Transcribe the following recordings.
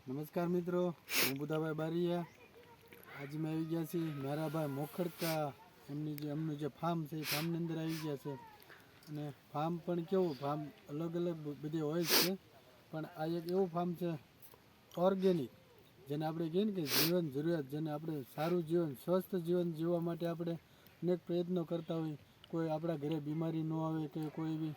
નમસ્કાર મિત્રો, હું બુધાભાઈ બારીયા. આજે મેં આવી ગયા છીએ મેરાભાઈ મોખડકા એમનું જે ફાર્મ છે એ ફાર્મની અંદર આવી ગયા છે. અને ફાર્મ પણ કેવું, ફાર્મ અલગ અલગ બધી હોય છે, પણ આ એક એવું ફાર્મ છે ઓર્ગેનિક, જેને આપણે કહીએ ને કે જીવન જરૂરિયાત, જેને આપણે સારું જીવન, સ્વસ્થ જીવન જીવવા માટે આપણે અનેક પ્રયત્નો કરતા હોય. કોઈ આપણા ઘરે બીમારી ન આવે કે કોઈ એવી,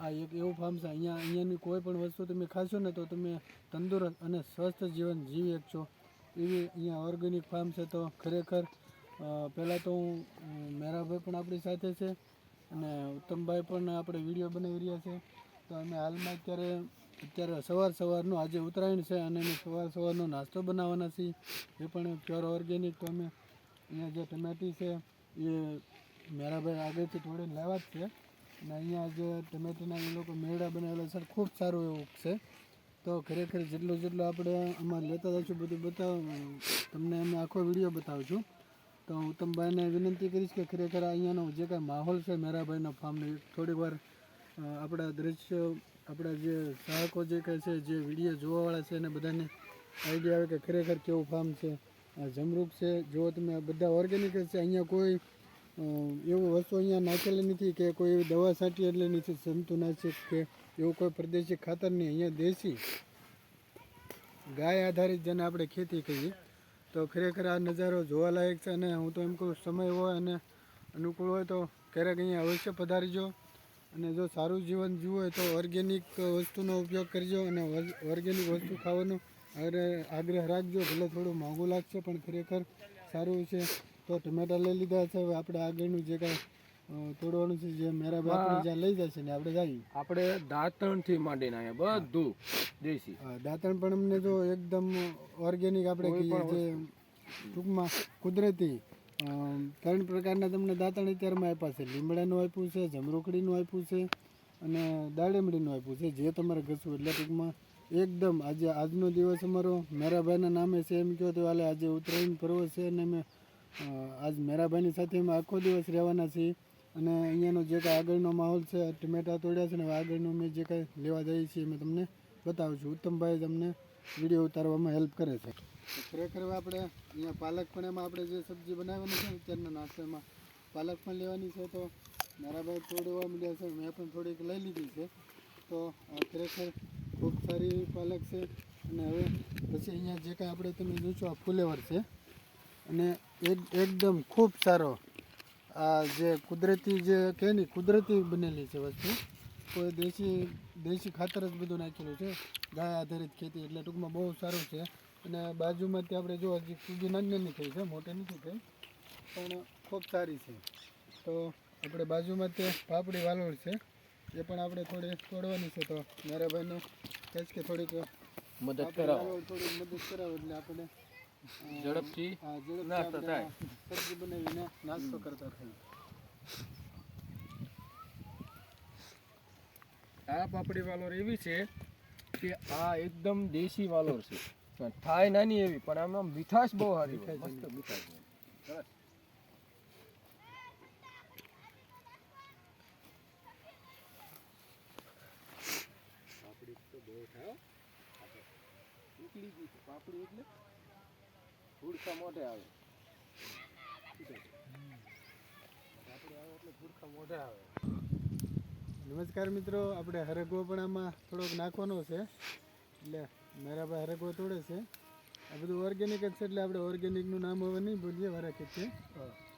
આ એક એવું ફાર્મ છે. અહીંયાની કોઈ પણ વસ્તુ તમે ખાશો ને તો તમે તંદુરસ્ત અને સ્વસ્થ જીવન જીવી શકશો, એવી અહીંયા ઓર્ગેનિક ફાર્મ છે. તો ખરેખર પહેલાં તો મેરાભાઈ પણ આપણી સાથે છે અને ઉત્તમભાઈ પણ આપણે વિડીયો બનાવી રહ્યા છે. તો અમે હાલમાં અત્યારે સવારનું આજે ઉત્તરાયણ છે અને અમે સવારનો નાસ્તો બનાવવાના છીએ, એ પણ પ્યોર ઓર્ગેનિક. તો અમે અહીંયા જે ટમેટી છે એ મેરાભાઈ આગળથી તોડીને લાવ્યા જ છે, અને અહીંયા જે ટમેટીના એ લોકો મેળા બનાવેલા છે, ખૂબ સારું એવું છે. તો ખરેખર જેટલું આપણે આમાં લેતા જઈશું બધું તમને અમે આખો વિડીયો બતાવશું. તો હું ઉત્તમભાઈને વિનંતી કરીશ કે ખરેખર અહીંયાનો જે કાંઈ માહોલ છે મેરાભાઈનો ફાર્મનો, થોડીક વાર આપણા દ્રશ્ય, આપણા જે ચાહકો જે કાંઈ છે, જે વિડીયો જોવાવાળા છે, એને બધાને આઈડિયા આવે કે ખરેખર કેવું ફાર્મ છે. આ જમરૂખ છે, જો તમે બધા ઓર્ગેનિક જ છે. અહીંયા કોઈ એવું વસ્તુ અહીંયા નાખેલી નથી કે કોઈ એવી દવા છાંટી એટલે નથી, જંતુનાશક કે એવું કોઈ પરદેશી ખાતર નહીં. અહીંયા દેશી ગાય આધારિત જેને આપણે ખેતી કહીએ. તો ખરેખર આ નજારો જોવાલાયક છે, અને હું તો એમ કહું, સમય હોય અને અનુકૂળ હોય તો ક્યારેક અહીંયા અવશ્ય પધારજો. અને જો સારું જીવન જીવવું હોય તો ઓર્ગેનિક વસ્તુનો ઉપયોગ કરજો, અને ઓર્ગેનિક વસ્તુ ખાવાનો આગ્રહ રાખજો. ભલે થોડું મોંઘું લાગશે પણ ખરેખર સારું છે. તો ટમેટા લઈ લીધા છે. હવે આપણે આગળનું જે કાંઈ તોડવાનું છે, જે મેરાભાઈ આપણે જ્યાં લઈ જશે ને આપણે જઈએ. આપણે દાંતણથી માંડીને અહીંયા બધું દેશી. હા, દાંતણ પણ અમને જો એકદમ ઓર્ગેનિક આપણે કહીએ, જે ટૂંકમાં કુદરતી 3 પ્રકારના તમને દાંતણ અત્યારમાં આપ્યા છે. લીમડાનું આપ્યું છે, જમરૂખડીનું આપ્યું છે અને દાડમડીનું આપ્યું છે, જે તમારે ઘસવું. એટલે ટૂંકમાં એકદમ આજનો દિવસ અમારો મેરાભાઈના નામે છે એમ કહો તો હાલે. આજે ઉત્તરાયણ પર્વ છે અને અમે આજ મેરાભાઈની સાથે અમે આખો દિવસ રહેવાના છીએ. અને અહીંયાનો જે કાંઈ આગળનો માહોલ છે, ટમેટા તોડ્યા છે ને હવે આગળનું અમે જે કાંઈ લેવા જઈએ છીએ અમે તમને બતાવશું. ઉત્તમભાઈ તમને વિડીયો ઉતારવામાં હેલ્પ કરે છે. ખરેખર હવે આપણે અહીંયા પાલક પણ, એમાં આપણે જે સબ્જી બનાવવાની છે અત્યારના નાસ્તામાં પાલક પણ લેવાની છે. તો મેરાભાઈ તોડવા મળ્યા છે, મેં પણ થોડીક લઈ લીધી છે. તો ખરેખર ખૂબ સારી પાલક છે. અને હવે પછી અહીંયા જે કાંઈ આપણે તમે જોશો આ ફુલેવર છે, અને એકદમ ખૂબ સારો આ જે કુદરતી જે કહે ને, કુદરતી બનેલી છે વસ્તુ. કોઈ દેશી ખાતર જ બધું નાખેલું છે, ગાય આધારિત ખેતી, એટલે ટૂંકમાં બહુ સારું છે. અને બાજુમાં ત્યાં આપણે જો હજી સૂજી નાની થઈ છે, મોટી નથી થઈ, પણ ખૂબ સારી છે. તો આપણે બાજુમાં તે પાપડી વાલોળ છે, એ પણ આપણે થોડી તોડવાની છે. તો મેરાભાઈને કહીશ કે થોડીક મદદ કરાવો, થોડીક મદદ કરાવો, એટલે આપણે ઝડપથી નાસ્તો થાય, સબ્જી બનાવીને નાસ્તો કરતા થઈએ. આ પાપડી વાલોર એવી છે કે આ એકદમ દેશી વાલોર છે, થાય નાની એવી, પણ આમાં મીઠાશ બહુ સારી હોય, મસ્ત મીઠાશ હોય. સરસ. પાપડી તો બહુ થાય, ઉકળી ગઈ છે પાપડી, એટલે ભૂડકા મોઢે આવે. પાપડી આવે એટલે ભૂડકા મોઢે આવે. નમસ્કાર મિત્રો, આપણે હરગવો પણ આમાં થોડોક નાખવાનો છે, એટલે મેરાભાઈ હરગવો તોડે છે. આ બધું ઓર્ગેનિક જ છે, એટલે આપણે ઓર્ગેનિકનું નામ હવે નહીં ભૂલીએ, વારાખી છે.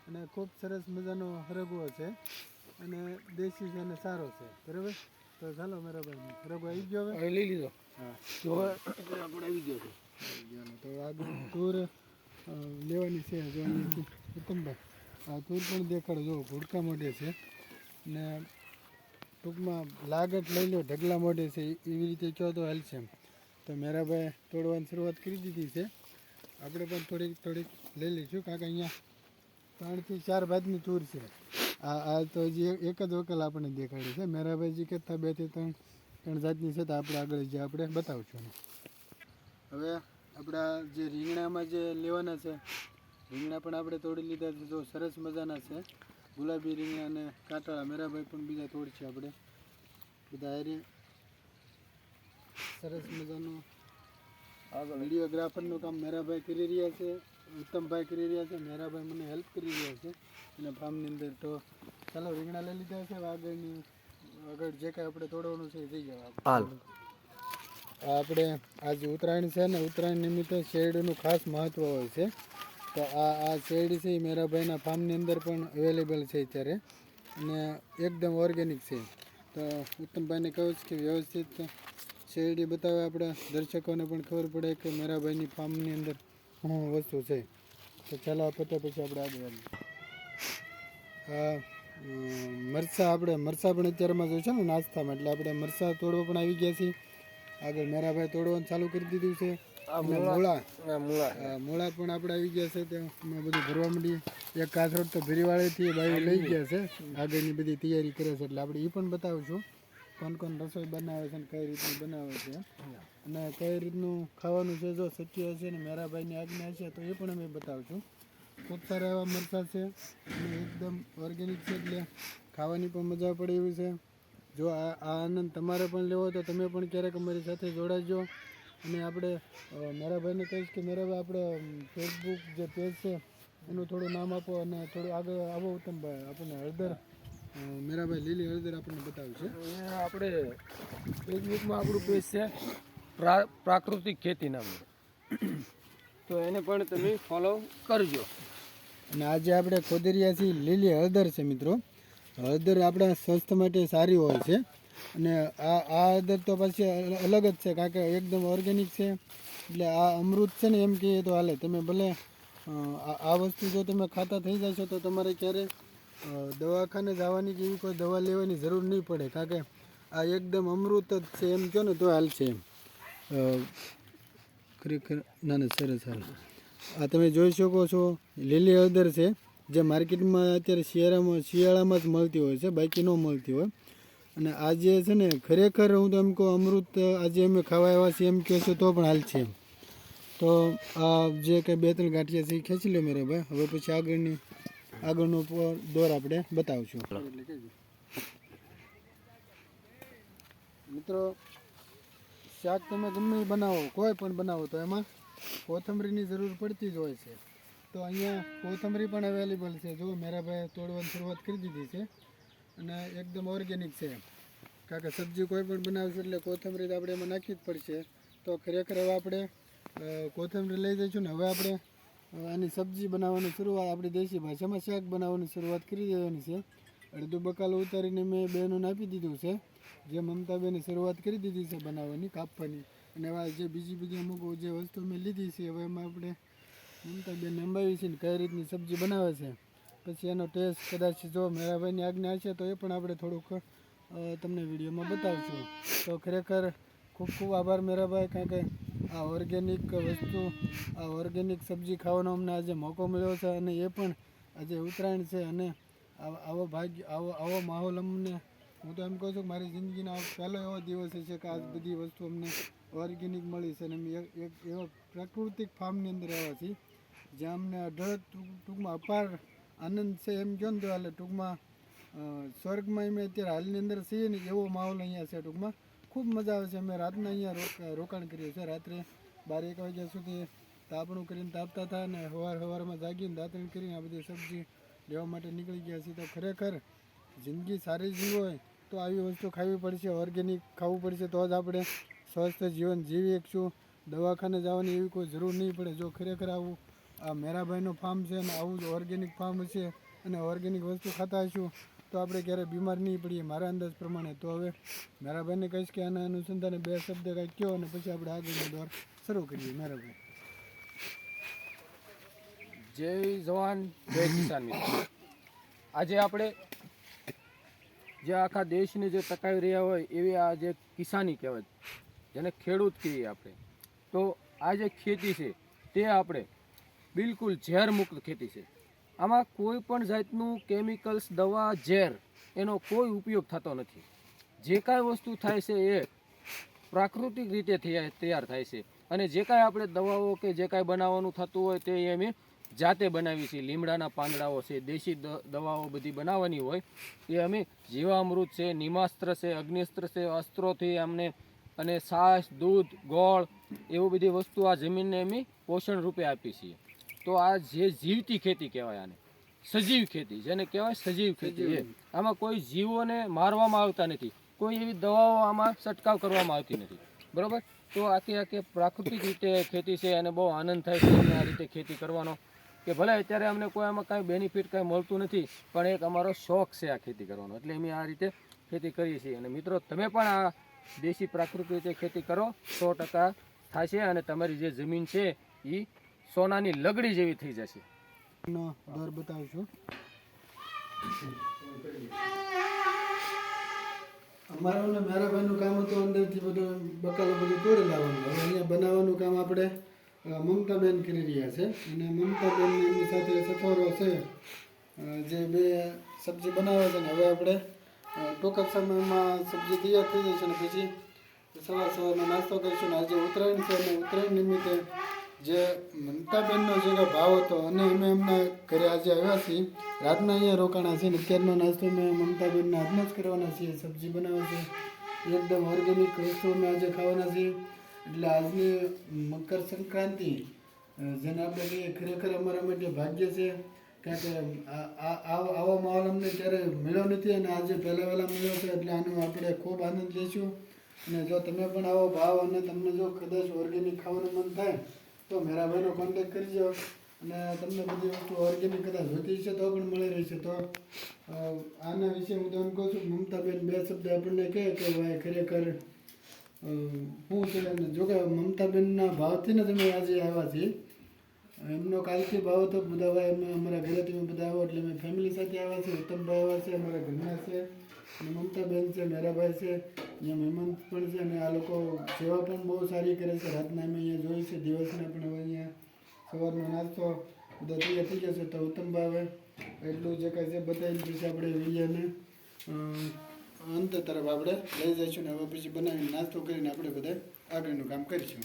અને ખૂબ સરસ મજાનો હરગવો છે, અને દેશી છે અને સારો છે. બરાબર, તો ચાલો મેરાભાઈ, હરગવો આવી ગયો હવે લઈ લીધો. હા, તો આપણે આવી ગયો છે. તો આગળ તૂર લેવાની છે. જો અહીંયાથી ઉત્તમભાઈ આ તૂર પણ દેખાડો, જો ભૂડકા મોઢે છે, ને ટૂંકમાં લાગત લઈ લો ઢગલા મોઢે છે, એવી રીતે કહો તો હાલશે એમ. તો મેરાભાઈ તોડવાની શરૂઆત કરી દીધી છે. આપણે પણ થોડીક લઈ લઈશું, કારણ કે અહીંયા 3 થી 4 ભાતની તૂર છે. આ તો હજી એક જ વકલ આપણને દેખાડી છે. મેરાભાઈ જે કહેતા 2 થી 3 જાતની છે, તો આપણે આગળ જે આપણે બતાવશું. હવે આપણા જે રીંગણામાં જે લેવાના છે, રીંગણા પણ આપણે તોડી લીધા છે. જો સરસ મજાના છે, ગુલાબી રીંગણા અને કાંટાળા. મેરાભાઈ પણ બીજા તોડશે, આપણે બધા હારી સરસ મજાનું આગળ વિડીયોગ્રાફરનું કામ મેરાભાઈ કરી રહ્યા છે, ઉત્તમભાઈ કરી રહ્યા છે, મેરાભાઈ મને હેલ્પ કરી રહ્યા છે અને ફાર્મની અંદર. તો ચાલો રીંગણા લઈ લીધા છે, આગળ જે કાંઈ આપણે તોડવાનું છે એ જઈ જવા. આપણે આજે ઉત્તરાયણ છે ને, ઉત્તરાયણ નિમિત્તે શેરડીનું ખાસ મહત્ત્વ હોય છે. તો આ શેરડી છે એ મેરાભાઈના ફાર્મની અંદર પણ અવેલેબલ છે અત્યારે અને એકદમ ઓર્ગેનિક છે. તો ઉત્તમભાઈને કહું છું કે વ્યવસ્થિત શેરડી બતાવે, આપણા દર્શકોને પણ ખબર પડે કે મેરાભાઈની ફાર્મની અંદર શું વસ્તુ છે. તો ચાલો આ પતે પછી આપણે આગળ આવીએ. મરચાં પણ અત્યારમાં જોઈશે ને નાસ્તામાં, એટલે આપણે મરચાં તોડવા પણ આવી ગયા છીએ. આગળ મેરાભાઈ તોડવાનું ચાલુ કરી દીધું છે. અને મૂળા પણ આપણે આવી ગયા છે, તેમાં બધું ભરવા માંડીએ. એક કાથરોડ તો ભીરીવાળેથી બાયું લઈ ગયા છે, આગળની બધી તૈયારી કરે છે, એટલે આપણે એ પણ બતાવીશું કોણ રસોઈ બનાવે છે અને કઈ રીતનું બનાવે છે અને કઈ રીતનું ખાવાનું છે. જો શક્ય હશે ને મેરાભાઈની આજ્ઞા હશે તો એ પણ અમે બતાવીશું. ખૂબ સારા એવા મરચાં છે અને એકદમ ઓર્ગેનિક છે, એટલે ખાવાની પણ મજા પડે એવી છે. જો આ આનંદ તમારે પણ લેવો તો તમે પણ ક્યારેક અમારી સાથે જોડાજો. અને આપણે મેરાભાઈને કહીશ કે મેરાભાઈ આપણે ફેસબુક જે પેજ છે એનું થોડું નામ આપો અને થોડું આગળ આવો ઉત્તમભાઈ. આપણને હળદર મેરાભાઈ લીલી હળદર આપણને બતાવશે. આપણે ફેસબુકમાં આપણું પેજ છે પ્રાકૃતિક ખેતી નામનું, તો એને પણ તમે ફોલો કરજો. અને આજે આપણે ખોદરિયા છીએ લીલી હળદર છે મિત્રો. હળદર આપણા સ્વાસ્થ્ય માટે સારી હોય છે અને આ હળદર તો પછી અલગ જ છે, કારણ કે એકદમ ઓર્ગેનિક છે. એટલે આ અમૃત છે ને એમ કહીએ તો હાલે. તમે ભલે આ વસ્તુ જો તમે ખાતા થઈ જશો તો તમારે ક્યારે દવાખાને જવાની કે એવી કોઈ દવા લેવાની જરૂર નહીં પડે, કારણ કે આ એકદમ અમૃત જ છે એમ કહો ને તો હાલ છે એમ. ખરેખર ના સરસ હાલ. આ તમે જોઈ શકો છો લીલી હળદર છે, જે માર્કેટમાં અત્યારે શિયાળામાં જ મળતી હોય છે, બાકી ન મળતી હોય. અને આ જે છે ને ખરેખર હું તો એમ કહું અમૃત આજે અમે ખાવા આવ્યા છીએ એમ કહેશું તો પણ હાલ છે એમ. તો આ જે કંઈ 2-3 ગાંઠિયા છે એ ખેંચી લો મેરા ભાઈ. હવે પછી આગળનો દોર આપણે બતાવશું. મિત્રો શાક તમે ગમે એ બનાવો, કોઈ પણ બનાવો તો એમાં કોથમરીની જરૂર પડતી જ હોય છે. તો અહીંયા કોથમરી પણ અવેલેબલ છે. જો મેરાભાઈ તોડવાની શરૂઆત કરી દીધી છે અને એકદમ ઓર્ગેનિક છે, કારણ કે સબ્જી કોઈ પણ બનાવશું એટલે કોથમરી આપણે એમાં નાખવી જ પડશે. તો ખરેખર હવે આપણે કોથમરી લઈ જઈશું ને હવે આપણે આની સબ્જી બનાવવાની શરૂઆત, આપણી દેશી ભાષામાં શાક બનાવવાની શરૂઆત કરી દેવાની છે. અડધું બકાલું ઉતારીને મેં બેનોને આપી દીધું છે, જે મમતાબેને શરૂઆત કરી દીધી છે બનાવવાની, કાપવાની. અને હવે જે બીજી અમુક જે વસ્તુ મેં લીધી છે હવે એમાં આપણે મમતાબેનને અંબાવી છે ને કઈ રીતની સબ્જી બનાવે છે. પછી એનો ટેસ્ટ કદાચ જો મેરાભાઈની આજ્ઞા હશે તો એ પણ આપણે થોડુંક તમને વિડીયોમાં બતાવશું. તો ખરેખર ખૂબ ખૂબ આભાર મેરાભાઈ, કારણ કે આ ઓર્ગેનિક વસ્તુ, આ ઓર્ગેનિક સબ્જી ખાવાનો અમને આજે મોકો મળ્યો છે. અને એ પણ આજે ઉત્તરાયણ છે અને આવો માહોલ અમને, હું તો એમ કહું છું કે મારી જિંદગીનો પહેલો એવો દિવસ છે કે આ બધી વસ્તુ અમને ઓર્ગેનિક મળી છે. અને અમે એક એવા પ્રાકૃતિક ફાર્મની અંદર આવ્યા છીએ જ્યાં અમને અઢળક ટૂંકમાં અપાર આનંદ છે એમ કહો ને તો હાલે. ટૂંકમાં સ્વર્ગમાં અમે અત્યારે હાલની અંદર છીએ ને એવો માહોલ અહીંયા છે. ટૂંકમાં ખૂબ મજા આવે છે. અમે રાતના અહીંયા રોકાણ કરીએ છીએ, રાત્રે 12-1 વાગ્યા સુધી તાપણું કરીને તાપતા હતા અને સવારમાં જાગીને દાંતણ કરીને આ બધી સબ્જી લેવા માટે નીકળી ગયા છીએ. તો ખરેખર જિંદગી સારી જીવી હોય તો આવી વસ્તુ ખાવી પડશે, ઓર્ગેનિક ખાવું પડશે, તો જ આપણે સ્વસ્થ જીવન જીવી શકશું. દવાખાને જવાની એવી કોઈ જરૂર નહીં પડે. જો ખરેખર આવું આ મેરાભાઈનું ફાર્મ છે અને આવું જ ઓર્ગેનિક ફાર્મ હશે અને ઓર્ગેનિક વસ્તુ ખાતા હશું તો આપણે ક્યારેય બીમાર નહીં પડીએ મારા અંદાજ પ્રમાણે. તો હવે મેરાભાઈને કહીશ કે આના અનુસંધાને 2 શબ્દ કંઈક કહો અને પછી આપણે આગળનો દોર શરૂ કરીએ. મેરાભાઈ. જય જવાન જય કિસાન મિત્રો. આજે આપણે જે આખા દેશને જે ટકાવી રહ્યા હોય એવી આ જે કિસાની કહેવાય, જેને ખેડૂત કહીએ આપણે, તો આ જે ખેતી છે તે આપણે બિલકુલ ઝેર મુક્ત ખેતી છે. આમાં કોઈ પણ જાતનું કેમિકલ્સ, દવા, ઝેર એનો કોઈ ઉપયોગ થતો નથી. જે કાંઈ વસ્તુ થાય છે એ પ્રાકૃતિક રીતે તૈયાર થાય છે. અને જે કાંઈ આપણે દવાઓ કે જે કાંઈ બનાવવાનું થતું હોય તે અમે જાતે બનાવી છે. લીમડાના પાંદડાઓ છે, દેશી દવાઓ બધી બનાવવાની હોય એ અમે જીવામૃત છે, નિમાસ્ત્ર છે, અગ્નિસ્ત્ર છે, અસ્ત્રોથી અમને અને છાશ દૂધ ગોળ એવું બધી વસ્તુ આ જમીનને અમે પોષણ રૂપે આપીએ છીએ. તો આ જે જીવતી ખેતી કહેવાય આને, સજીવ ખેતી જેને કહેવાય સજીવ ખેતી. આમાં કોઈ જીવોને મારવામાં આવતા નથી, કોઈ એવી દવાઓ આમાં છંટકાવ કરવામાં આવતી નથી, બરોબર. તો આખી પ્રાકૃતિક રીતે ખેતી છે અને બહુ આનંદ થાય છે અમને આ રીતે ખેતી કરવાનો. કે ભલે અત્યારે અમને કોઈ આમાં કાંઈ બેનિફિટ કાંઈ મળતું નથી, પણ એક અમારો શોખ છે આ ખેતી કરવાનો, એટલે અમે આ રીતે ખેતી કરીએ છીએ. અને મિત્રો તમે પણ આ દેશી પ્રાકૃતિક રીતે ખેતી કરો, 100% થશે અને તમારી જે જમીન છે એ સોનાની લગડી જેવી થઈ જશે. નો દર બતાવું છું. અમારું ને મારા ભાઈનું કામ હતું અંદરથી બધું બકાલો બધું તોડી લાવવાનું. હવે અહીંયા બનાવવાનું કામ આપણે મમતાબેન કરી રહ્યા છે. અને મમતાબેન એમની સાથે સથવારો છે, જે બે સબ્જી બનાવે છે. ને હવે આપણે ટૂંક જ સમયમાં સબ્જી તૈયાર થઈ જશે અને પછી સવારનો નાસ્તો કરીશું. ને આજે ઉત્તરાયણ છે અને ઉત્તરાયણ નિમિત્તે જે મમતાબેનનો જે ભાવ હતો અને અમે એમના ઘરે આજે આવ્યા છીએ, રાતના અહીંયા રોકાણા છીએ. અત્યારનો નાસ્તો મેં મમતાબેનના હાથમાં જ કરવાના છીએ. સબ્જી બનાવે છે, એકદમ ઓર્ગેનિક વસ્તુ અમે આજે ખાવાના છીએ. એટલે આજની મકર સંક્રાંતિ જેને આપણે કહીએ, ખરેખર અમારા માટે ભાગ્ય છે. કારણ કે આવો માહોલ અમને ક્યારેય મળ્યો નથી અને આજે પહેલાં વહેલા મળ્યો છે. એટલે આનો આપણે ખૂબ આનંદ લઈશું. અને જો તમે પણ આવો ભાવ અને તમને જો કદાચ ઓર્ગેનિક ખાવાનું મન થાય તો મેરા ભાઈનો કોન્ટેક્ટ કરજો. અને તમને બધી વસ્તુ ઓર્ગેનિક કદાચ જોતી છે તો પણ મળી રહી છે. તો આના વિશે હું તો એમ કહું છું, મમતાબેન બે શબ્દ આપણને કહે કે ભાઈ ખરેખર શું છે. અને જો કે મમતાબેનના ભાવથી જ અમે આજે આવ્યા છીએ. એમનો કાલથી ભાવ હતો બુધાભાઈ, અમે અમારા ઘરેથી અમે બધા આવો એટલે અમે ફેમિલી સાથે આવ્યા છીએ. ઉત્તમભાઈ આવ્યા છે, અમારા ઘરના છે, અને મમતાબેન છે, મેરાભાઈ છે, અહીંયા મહેમાન પણ છે. અને આ લોકો સેવા પણ બહુ સારી કરે છે. રાતના અમે અહીંયા જોઈએ છે, દિવસના પણ હવે અહીંયા સવારનો નાસ્તો બધા તૈયાર થઈ જશે. તો ઉત્તમભાઈ હવે એટલું જે કાંઈ છે બતાવીને પછી આપણે વિડીયોને અંત તરફ આપણે લઈ જઈશું. ને હવે પછી બનાવીને નાસ્તો કરીને આપણે બધા આગળનું કામ કરીશું.